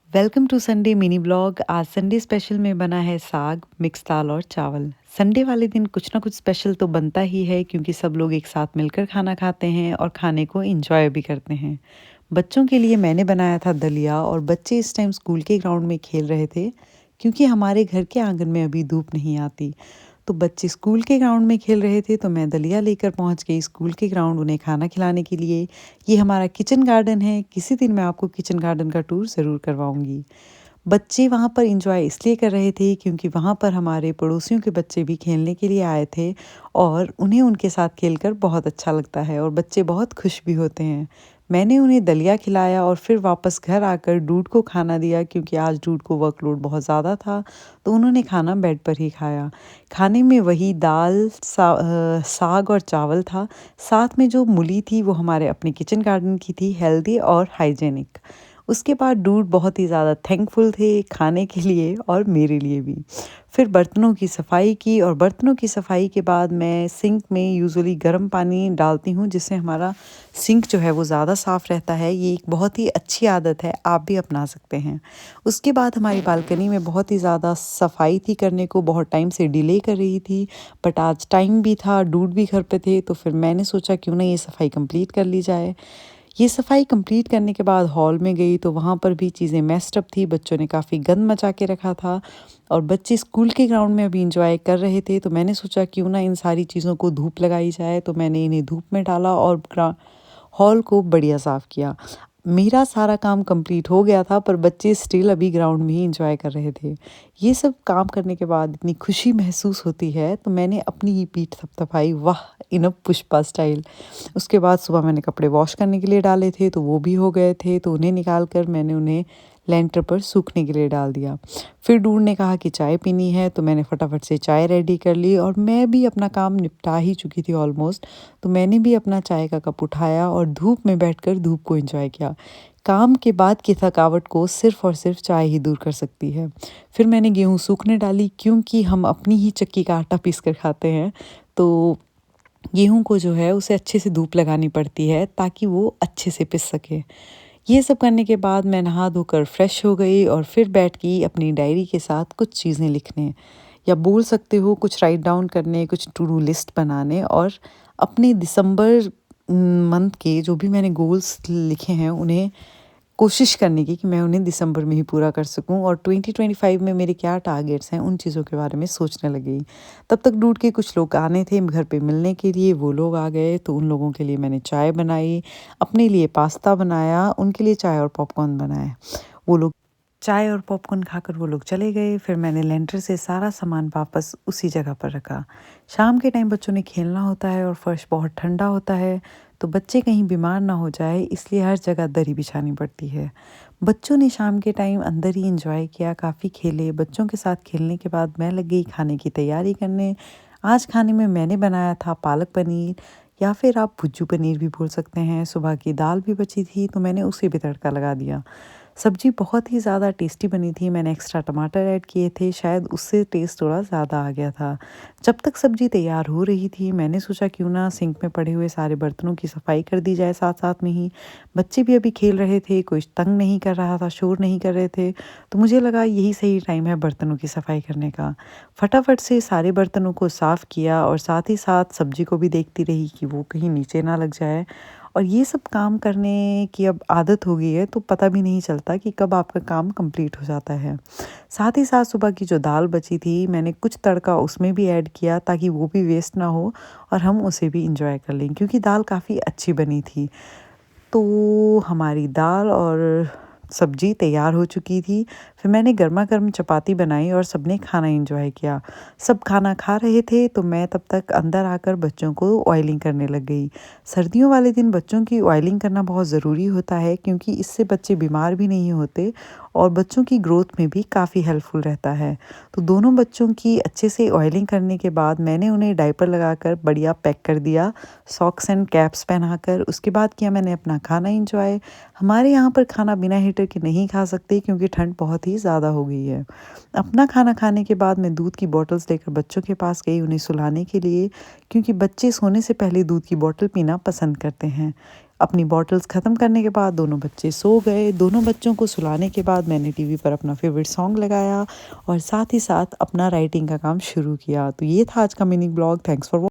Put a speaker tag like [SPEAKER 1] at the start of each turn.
[SPEAKER 1] Welcome to Sunday mini blog. आज Sunday special में बना है साग, मिक्स दाल और चावल। संडे वाले दिन कुछ ना कुछ स्पेशल तो बनता ही है क्योंकि सब लोग एक साथ मिलकर खाना खाते हैं और खाने को एंजॉय भी करते हैं। बच्चों के लिए मैंने बनाया था दलिया और बच्चे इस टाइम स्कूल के ग्राउंड में खेल रहे थे क्योंकि हमारे घर के आंगन में अभी धूप नहीं आती। तो बच्चे स्कूल के ग्राउंड में खेल रहे थे तो मैं दलिया लेकर पहुंच गई स्कूल के ग्राउंड उन्हें खाना खिलाने के लिए। ये हमारा किचन गार्डन है, किसी दिन मैं आपको किचन गार्डन का टूर ज़रूर करवाऊंगी। बच्चे वहाँ पर एंजॉय इसलिए कर रहे थे क्योंकि वहाँ पर हमारे पड़ोसियों के बच्चे भी खेलने के लिए आए थे और उन्हें उनके साथ खेलकर बहुत अच्छा लगता है और बच्चे बहुत खुश भी होते हैं। मैंने उन्हें दलिया खिलाया और फिर वापस घर आकर डूड को खाना दिया क्योंकि आज डूड को वर्कलोड बहुत ज़्यादा था, तो उन्होंने खाना बेड पर ही खाया। खाने में वही दाल, साग और चावल था। साथ में जो मूली थी वो हमारे अपने किचन गार्डन की थी, हेल्दी और हाइजेनिक। उसके बाद डूड बहुत ही ज़्यादा थैंकफुल थे खाने के लिए और मेरे लिए भी। फिर बर्तनों की सफाई की और बर्तनों की सफाई के बाद मैं सिंक में यूजुअली गर्म पानी डालती हूँ जिससे हमारा सिंक जो है वो ज़्यादा साफ़ रहता है। ये एक बहुत ही अच्छी आदत है, आप भी अपना सकते हैं। उसके बाद हमारी बालकनी में बहुत ही ज़्यादा सफाई थी करने को, बहुत टाइम से डिले कर रही थी, बट आज टाइम भी था, डूड भी घर पे थे, तो फिर मैंने सोचा क्यों ना ये सफाई कंप्लीट कर ली जाए। ये सफाई कंप्लीट करने के बाद हॉल में गई तो वहाँ पर भी चीज़ें मेस्ड अप थी, बच्चों ने काफ़ी गंद मचा के रखा था और बच्चे स्कूल के ग्राउंड में अभी इंजॉय कर रहे थे, तो मैंने सोचा क्यों ना इन सारी चीज़ों को धूप लगाई जाए। तो मैंने इन्हें धूप में डाला और हॉल को बढ़िया साफ़ किया। मेरा सारा काम कंप्लीट हो गया था पर बच्चे स्टिल अभी ग्राउंड में ही इंजॉय कर रहे थे। ये सब काम करने के बाद इतनी खुशी महसूस होती है तो मैंने अपनी ही पीठ थपथपाई, वाह! इन अ पुष्पा स्टाइल। उसके बाद सुबह मैंने कपड़े वॉश करने के लिए डाले थे तो वो भी हो गए थे, तो उन्हें निकाल कर मैंने उन्हें लेंटर पर सूखने के लिए डाल दिया। फिर डूड ने कहा कि चाय पीनी है तो मैंने फटाफट से चाय रेडी कर ली और मैं भी अपना काम निपटा ही चुकी थी ऑलमोस्ट, तो मैंने भी अपना चाय का कप उठाया और धूप में बैठकर धूप को एंजॉय किया। काम के बाद की थकावट को सिर्फ़ और सिर्फ़ चाय ही दूर कर सकती है। फिर मैंने गेहूँ सूखने डाली क्योंकि हम अपनी ही चक्की का आटा पीस कर खाते हैं, तो गेहूँ को जो है उसे अच्छे से धूप लगानी पड़ती है ताकि वो अच्छे से पिस सके। ये सब करने के बाद मैं नहा धोकर फ्रेश हो गई और फिर बैठ गई अपनी डायरी के साथ कुछ चीज़ें लिखने, या बोल सकते हो कुछ राइट डाउन करने, कुछ टू डू लिस्ट बनाने और अपने दिसंबर मंथ के जो भी मैंने गोल्स लिखे हैं उन्हें कोशिश करने की कि मैं उन्हें दिसंबर में ही पूरा कर सकूं और 2025 में मेरे क्या टारगेट्स हैं उन चीज़ों के बारे में सोचने लगी। तब तक डूड के कुछ लोग आने थे घर पे मिलने के लिए, वो लोग आ गए तो उन लोगों के लिए मैंने चाय बनाई, अपने लिए पास्ता बनाया, उनके लिए चाय और पॉपकॉर्न बनाए। वो लोग चाय और पॉपकॉर्न खाकर वो लोग चले गए। फिर मैंने लेंटर से सारा सामान वापस उसी जगह पर रखा। शाम के टाइम बच्चों ने खेलना होता है और फर्श बहुत ठंडा होता है, तो बच्चे कहीं बीमार ना हो जाए इसलिए हर जगह दरी बिछानी पड़ती है। बच्चों ने शाम के टाइम अंदर ही एंजॉय किया, काफ़ी खेले। बच्चों के साथ खेलने के बाद मैं लग गई खाने की तैयारी करने। आज खाने में मैंने बनाया था पालक पनीर, या फिर आप भुज्जू पनीर भी बोल सकते हैं। सुबह की दाल भी बची थी तो मैंने उसे भी तड़का लगा दिया। सब्ज़ी बहुत ही ज़्यादा टेस्टी बनी थी, मैंने एक्स्ट्रा टमाटर ऐड किए थे, शायद उससे टेस्ट थोड़ा ज़्यादा आ गया था। जब तक सब्ज़ी तैयार हो रही थी मैंने सोचा क्यों ना सिंक में पड़े हुए सारे बर्तनों की सफाई कर दी जाए साथ-साथ में ही। बच्चे भी अभी खेल रहे थे, कोई तंग नहीं कर रहा था, शोर नहीं कर रहे थे, तो मुझे लगा यही सही टाइम है बर्तनों की सफाई करने का। फटाफट से सारे बर्तनों को साफ़ किया और साथ ही साथ सब्ज़ी को भी देखती रही कि वो कहीं नीचे ना लग जाए। और ये सब काम करने की अब आदत हो गई है तो पता भी नहीं चलता कि कब आपका काम कंप्लीट हो जाता है। साथ ही साथ सुबह की जो दाल बची थी मैंने कुछ तड़का उसमें भी ऐड किया ताकि वो भी वेस्ट ना हो और हम उसे भी इंजॉय कर लें क्योंकि दाल काफ़ी अच्छी बनी थी। तो हमारी दाल और सब्ज़ी तैयार हो चुकी थी। फिर मैंने गरमा-गर्म चपाती बनाई और सबने खाना एंजॉय किया। सब खाना खा रहे थे तो मैं तब तक अंदर आकर बच्चों को ऑयलिंग करने लग गई। सर्दियों वाले दिन बच्चों की ऑयलिंग करना बहुत ज़रूरी होता है क्योंकि इससे बच्चे बीमार भी नहीं होते और बच्चों की ग्रोथ में भी काफ़ी हेल्पफुल रहता है। तो दोनों बच्चों की अच्छे से ऑयलिंग करने के बाद मैंने उन्हें डायपर लगाकर बढ़िया पैक कर दिया, सॉक्स एंड कैप्स पहनाकर। उसके बाद किया मैंने अपना खाना एंजॉय। हमारे यहाँ पर खाना बिना हीटर के नहीं खा सकते क्योंकि ठंड बहुत ही ज़्यादा हो गई है। अपना खाना खाने के बाद मैं दूध की बॉटल्स लेकर बच्चों के पास गई उन्हें सुलाने के लिए, क्योंकि बच्चे सोने से पहले दूध की बॉटल पीना पसंद करते हैं। अपनी बॉटल्स ख़त्म करने के बाद दोनों बच्चे सो गए। दोनों बच्चों को सुलाने के बाद मैंने टीवी पर अपना फ़ेवरेट सॉन्ग लगाया और साथ ही साथ अपना राइटिंग का काम शुरू किया। तो ये था आज का मिनी ब्लॉग। Thanks for